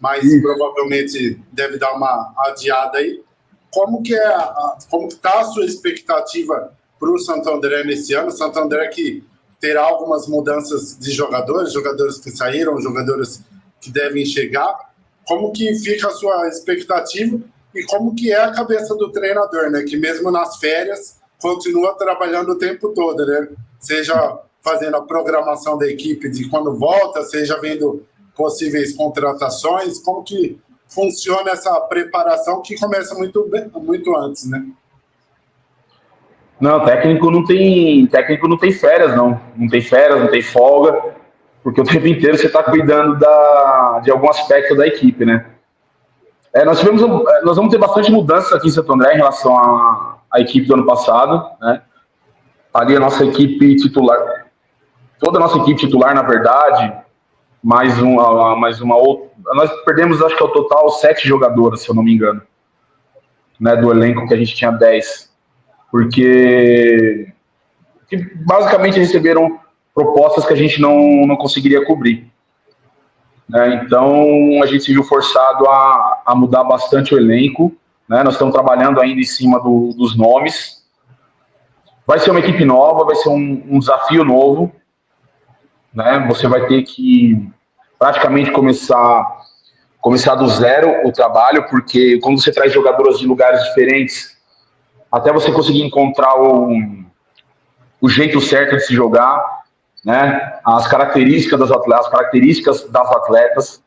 mas provavelmente deve dar uma adiada aí. Como que está a sua expectativa para o Santo André nesse ano? Santo André que terá algumas mudanças de jogadores que saíram, jogadores que devem chegar. Como que fica a sua expectativa e como que é a cabeça do treinador, né? Que mesmo nas férias continua trabalhando o tempo todo, né? Seja fazendo a programação da equipe de quando volta, seja vendo possíveis contratações. Como que funciona essa preparação que começa muito antes, né? Não, técnico não tem férias, não. Não tem férias, não tem folga, porque o tempo inteiro você está cuidando de algum aspecto da equipe, né? Nós vamos ter bastante mudanças aqui em Santo André em relação à equipe do ano passado, né? Ali a nossa equipe titular, toda a nossa equipe titular, na verdade, mais uma outra. Nós perdemos, acho que ao total, 7 jogadoras, se eu não me engano, né, do elenco que a gente tinha 10. Porque basicamente receberam propostas que a gente não conseguiria cobrir. Né? Então, a gente se viu forçado a mudar bastante o elenco. Né? Nós estamos trabalhando ainda em cima dos nomes. Vai ser uma equipe nova, vai ser um desafio novo. Né? Você vai ter que praticamente começar do zero o trabalho, porque quando você traz jogadoras de lugares diferentes, até você conseguir encontrar o jeito certo de se jogar, né? As características das atletas,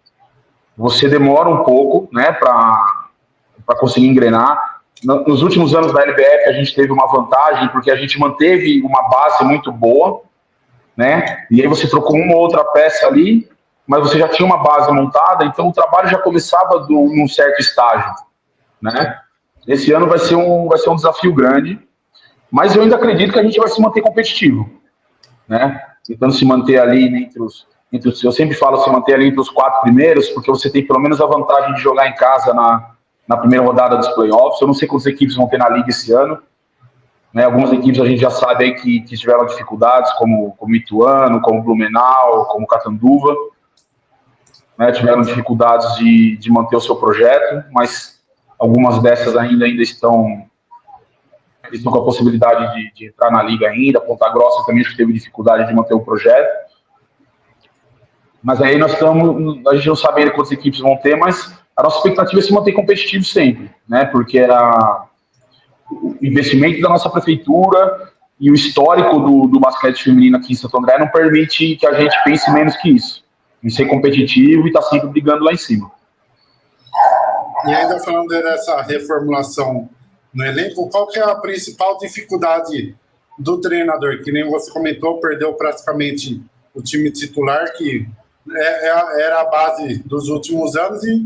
você demora um pouco, né, para conseguir engrenar. Nos últimos anos da LBF a gente teve uma vantagem, porque a gente manteve uma base muito boa, né? E aí você trocou uma ou outra peça ali, mas você já tinha uma base montada, então o trabalho já começava num certo estágio, né? Esse ano vai ser um desafio grande, mas eu ainda acredito que a gente vai se manter competitivo, né? Tentando se manter ali eu sempre falo se manter ali entre os 4 primeiros, porque você tem pelo menos a vantagem de jogar em casa na primeira rodada dos playoffs. Eu não sei quantas equipes vão ter na liga esse ano, né? Algumas equipes a gente já sabe aí que tiveram dificuldades, como Ituano, como Blumenau, como Catanduva, né? Tiveram dificuldades de manter o seu projeto, mas algumas dessas ainda estão com a possibilidade de entrar na liga ainda. Ponta Grossa também acho que teve dificuldade de manter o projeto. Mas aí a gente não sabe ainda quantas equipes vão ter, mas a nossa expectativa é se manter competitivo sempre, né? Porque o investimento da nossa prefeitura e o histórico do basquete feminino aqui em Santo André não permite que a gente pense menos que isso, em ser competitivo e estar sempre brigando lá em cima. E ainda falando dessa reformulação no elenco, qual que é a principal dificuldade do treinador? Que nem você comentou, perdeu praticamente o time titular, que era a base dos últimos anos, e,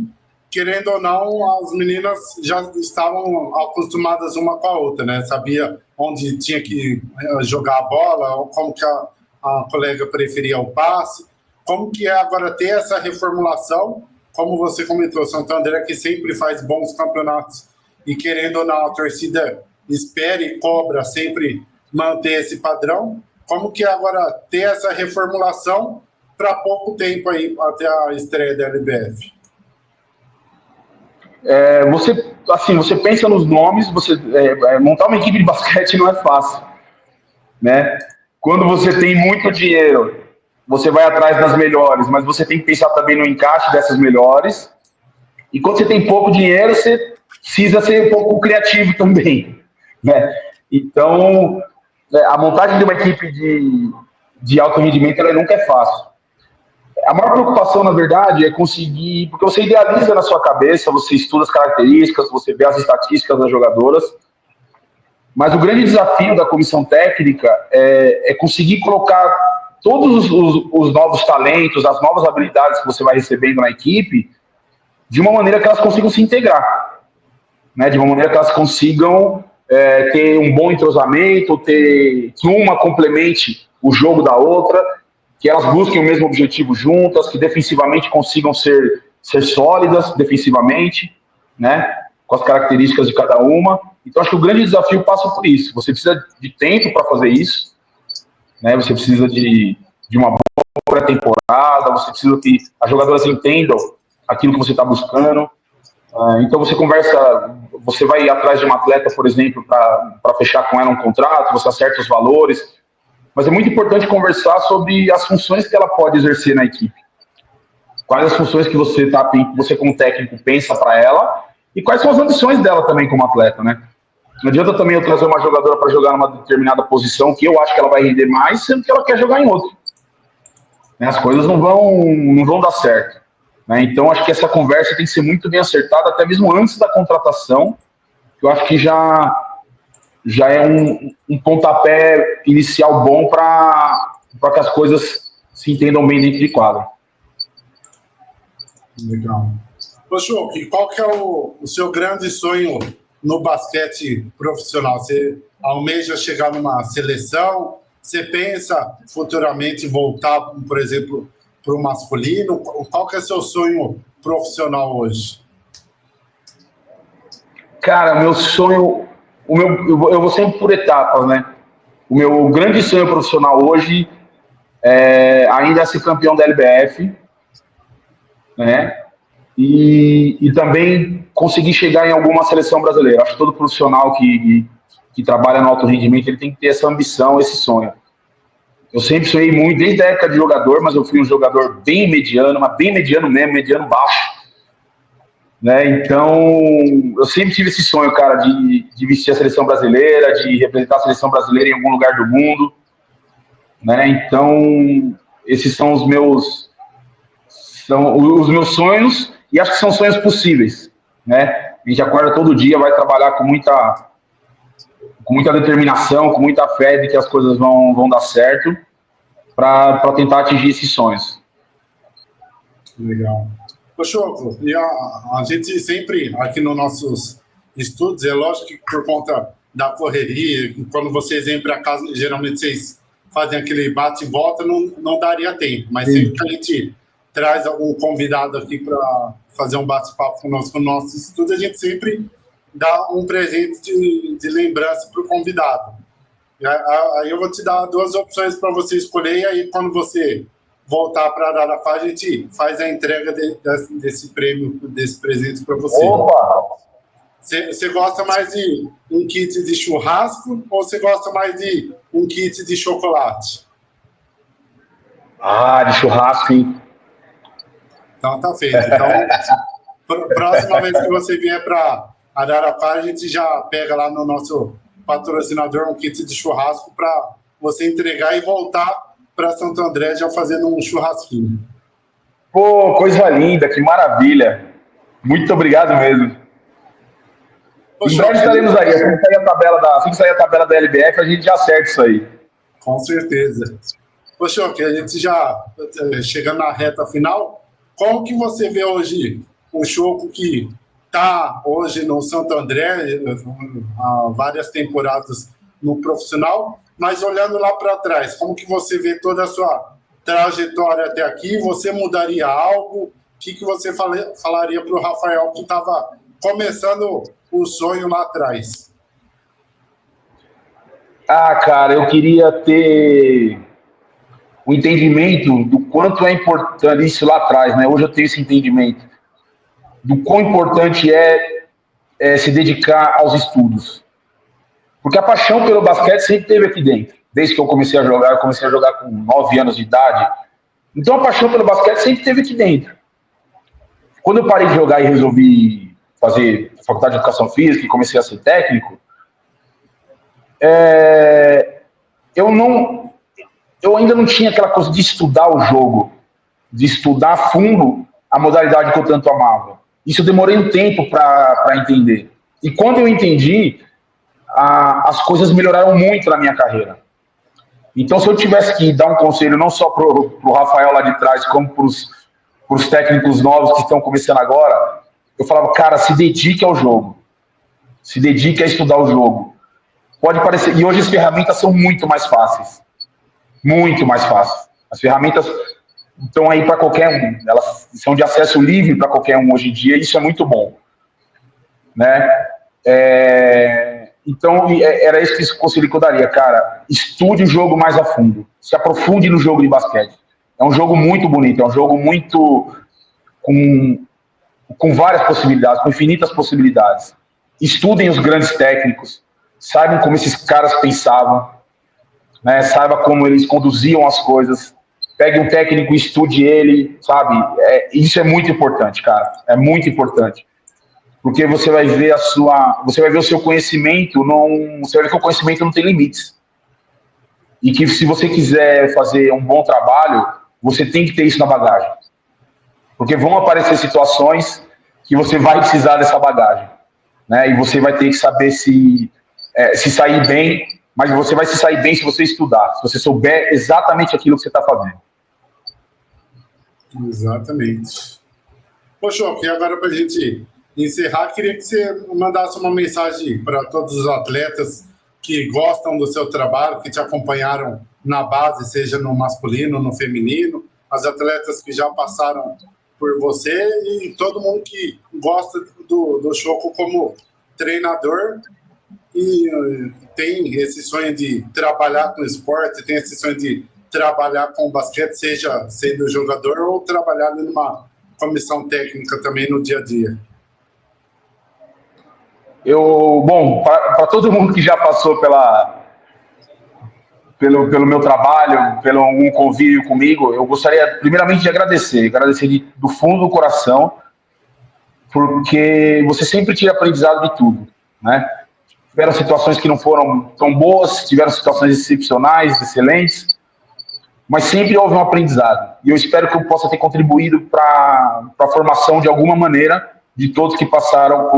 querendo ou não, as meninas já estavam acostumadas uma com a outra, né? Sabia onde tinha que jogar a bola, como que a colega preferia o passe. Como que é agora ter essa reformulação? Como você comentou, Santo André que sempre faz bons campeonatos e, querendo ou não, a torcida espera e cobra sempre manter esse padrão. Como que é agora ter essa reformulação para pouco tempo aí até a estreia da LBF? Você pensa nos nomes, montar uma equipe de basquete não é fácil, né? Quando você tem muito dinheiro, você vai atrás das melhores, mas você tem que pensar também no encaixe dessas melhores. E quando você tem pouco dinheiro, você precisa ser um pouco criativo também, né? Então, a montagem de uma equipe de alto rendimento, ela nunca é fácil. A maior preocupação, na verdade, é conseguir... Porque você idealiza na sua cabeça, você estuda as características, você vê as estatísticas das jogadoras, mas o grande desafio da comissão técnica é conseguir colocar todos os novos talentos, as novas habilidades que você vai recebendo na equipe, de uma maneira que elas consigam se integrar, né? De uma maneira que elas consigam ter um bom entrosamento, que uma complemente o jogo da outra, que elas busquem o mesmo objetivo juntas, que defensivamente consigam ser sólidas defensivamente, né? Com as características de cada uma. Então, acho que o grande desafio passa por isso. Você precisa de tempo para fazer isso, né? Você precisa de uma boa pré-temporada, você precisa que as jogadoras entendam aquilo que você está buscando. Então, você vai atrás de uma atleta, por exemplo, para fechar com ela um contrato, você acerta os valores, mas é muito importante conversar sobre as funções que ela pode exercer na equipe. Quais as funções que você como técnico pensa para ela e quais são as ambições dela também como atleta, né? Não adianta também eu trazer uma jogadora para jogar numa determinada posição que eu acho que ela vai render mais, sendo que ela quer jogar em outra. As coisas não vão dar certo. Né? Então, acho que essa conversa tem que ser muito bem acertada, até mesmo antes da contratação, que eu acho que já é um pontapé inicial bom para que as coisas se entendam bem dentro de quadra. Legal. Ô, Choco, e qual que é o seu grande sonho no basquete profissional? Você almeja chegar numa seleção? Você pensa futuramente voltar, por exemplo, para o masculino? Qual que é o seu sonho profissional hoje? Cara, meu sonho... eu vou sempre por etapas, né? O meu grande sonho profissional hoje ainda é ser campeão da LBF, né? E também conseguir chegar em alguma seleção brasileira. Acho que todo profissional que trabalha no alto rendimento, ele tem que ter essa ambição, esse sonho. Eu sempre sonhei muito, desde a época de jogador, mas eu fui um jogador bem mediano, mas bem mediano mesmo, mediano baixo. Né? Então, eu sempre tive esse sonho, cara, de vestir a seleção brasileira, de representar a seleção brasileira em algum lugar do mundo. Né? Então, esses são os meus sonhos, e acho que são sonhos possíveis. Né? A gente acorda todo dia, vai trabalhar com muita determinação, com muita fé de que as coisas vão dar certo para tentar atingir esses sonhos. Legal. Ô, Choco, e a gente sempre, aqui nos nossos estudos, é lógico que por conta da correria, quando vocês vêm para casa, geralmente vocês fazem aquele bate e volta, não daria tempo, mas Sim. Sempre que a gente traz algum convidado aqui para fazer um bate-papo conosco no nosso estudo, a gente sempre dá um presente de lembrança para o convidado. Aí eu vou te dar 2 opções para você escolher, e aí quando você voltar para Araraquara, a gente faz a entrega desse prêmio, desse presente para você. Opa! Você gosta mais de um kit de churrasco ou você gosta mais de um kit de chocolate? De churrasco, hein? Então tá feito. Então, próxima vez que você vier para Araraquara, a gente já pega lá no nosso patrocinador um kit de churrasco para você entregar e voltar para Santo André já fazendo um churrasquinho. Pô, coisa linda, que maravilha. Muito obrigado mesmo. Em breve estaremos aí. Assim que sair a tabela da LBF, a gente já acerta isso aí. Com certeza. Poxa, a gente já chegando na reta final, como que você vê hoje o Choco que está hoje no Santo André, há várias temporadas no profissional, mas olhando lá para trás, como que você vê toda a sua trajetória até aqui? Você mudaria algo? O que você falaria para o Rafael que estava começando o sonho lá atrás? Cara, eu queria ter o entendimento do quanto é importante isso lá atrás, né? Hoje eu tenho esse entendimento do quão importante é se dedicar aos estudos. Porque a paixão pelo basquete sempre teve aqui dentro. Desde que eu comecei a jogar com 9 anos de idade. Então a paixão pelo basquete sempre esteve aqui dentro. Quando eu parei de jogar e resolvi fazer faculdade de educação física e comecei a ser técnico, eu ainda não tinha aquela coisa de estudar o jogo, de estudar a fundo a modalidade que eu tanto amava. Isso eu demorei um tempo para entender. E quando eu entendi, as coisas melhoraram muito na minha carreira. Então, se eu tivesse que dar um conselho não só para o Rafael lá de trás, como para os técnicos novos que estão começando agora, eu falava, cara, se dedique ao jogo. Se dedique a estudar o jogo. Pode parecer... E hoje as ferramentas são muito mais fáceis. Muito mais fáceis. As ferramentas estão aí para qualquer um. Elas são de acesso livre para qualquer um hoje em dia, e isso é muito bom. Né? Então, era esse conselho que eu daria, cara. Estude o jogo mais a fundo. Se aprofunde no jogo de basquete. É um jogo muito bonito, é um jogo muito... com várias possibilidades, com infinitas possibilidades. Estudem os grandes técnicos, saibam como esses caras pensavam, né? Saiba como eles conduziam as coisas. Pegue um técnico e estude ele, sabe? Isso é muito importante, cara. É muito importante. Porque você vai ver o seu conhecimento, você vai ver que o conhecimento não tem limites. E que se você quiser fazer um bom trabalho, você tem que ter isso na bagagem. Porque vão aparecer situações que você vai precisar dessa bagagem, né? E você vai ter que saber se sair bem, mas você vai se sair bem se você estudar, se você souber exatamente aquilo que você está fazendo. Exatamente. Poxa, e agora para a gente encerrar, queria que você mandasse uma mensagem para todos os atletas que gostam do seu trabalho, que te acompanharam na base, seja no masculino, no feminino, as atletas que já passaram por você e todo mundo que gosta do Choco como treinador e tem esse sonho de trabalhar com esporte, tem esse sonho de trabalhar com basquete, seja sendo jogador ou trabalhar numa comissão técnica também no dia a dia. Bom, para todo mundo que já passou pelo meu trabalho, pelo um convívio comigo, eu gostaria primeiramente de agradecer do fundo do coração, porque você sempre tira aprendizado de tudo, né? Tiveram situações que não foram tão boas, tiveram situações excepcionais, excelentes, mas sempre houve um aprendizado. E eu espero que eu possa ter contribuído para a formação de alguma maneira de todos que passaram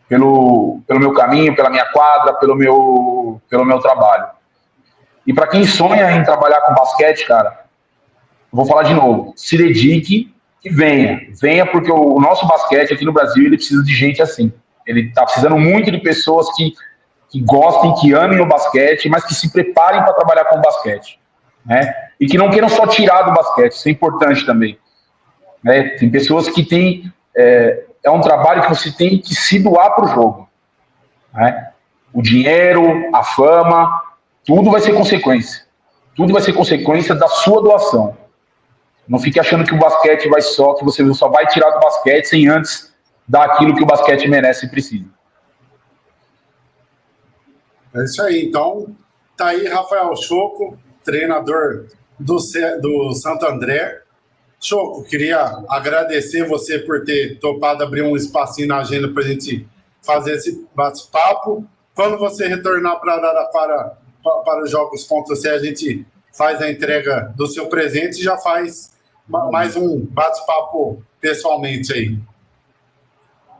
pelo meu caminho, pela minha quadra, pelo meu trabalho. E para quem sonha em trabalhar com basquete, cara, vou falar de novo, se dedique e venha. Venha porque o nosso basquete aqui no Brasil, ele precisa de gente assim. Ele está precisando muito de pessoas que gostem, que amem o basquete, mas que se preparem para trabalhar com o basquete, né? E que não queiram só tirar do basquete, isso é importante também, né? Tem pessoas que têm... É um trabalho que você tem que se doar para o jogo, né? O dinheiro, a fama, tudo vai ser consequência. Tudo vai ser consequência da sua doação. Não fique achando que o basquete que você só vai tirar do basquete sem antes dar aquilo que o basquete merece e precisa. É isso aí. Então, tá aí Rafael Choco, treinador do Santo André. Choco, queria agradecer você por ter topado abrir um espacinho na agenda para a gente fazer esse bate-papo. Quando você retornar para Araraquara para os Jogos contra você, a gente faz a entrega do seu presente e já faz mais um bate-papo pessoalmente aí.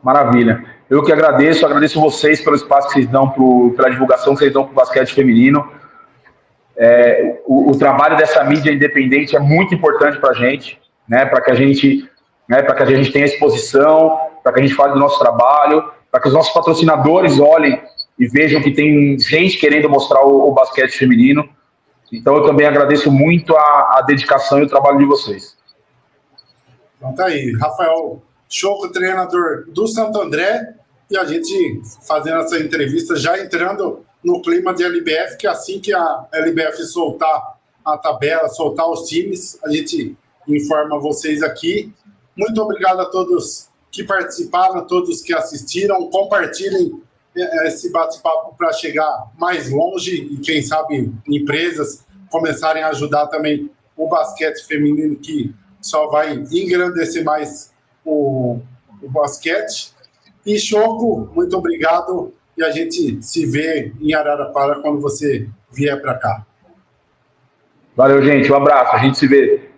Maravilha. Eu que agradeço vocês pelo espaço que vocês dão, pela divulgação que vocês dão para o basquete feminino. O trabalho dessa mídia independente é muito importante para a gente, né, para que a gente tenha exposição, para que a gente fale do nosso trabalho, para que os nossos patrocinadores olhem e vejam que tem gente querendo mostrar o basquete feminino. Então, eu também agradeço muito a dedicação e o trabalho de vocês. Então tá aí, Rafael Choco, treinador do Santo André, e a gente fazendo essa entrevista, já entrando no clima de LBF, que assim que a LBF soltar a tabela, soltar os times, a gente informa vocês aqui. Muito obrigado a todos que participaram, a todos que assistiram. Compartilhem esse bate-papo para chegar mais longe e, quem sabe, empresas começarem a ajudar também o basquete feminino, que só vai engrandecer mais o basquete. E Choco, muito obrigado, e a gente se vê em Araraquara quando você vier para cá. Valeu, gente, um abraço, a gente se vê.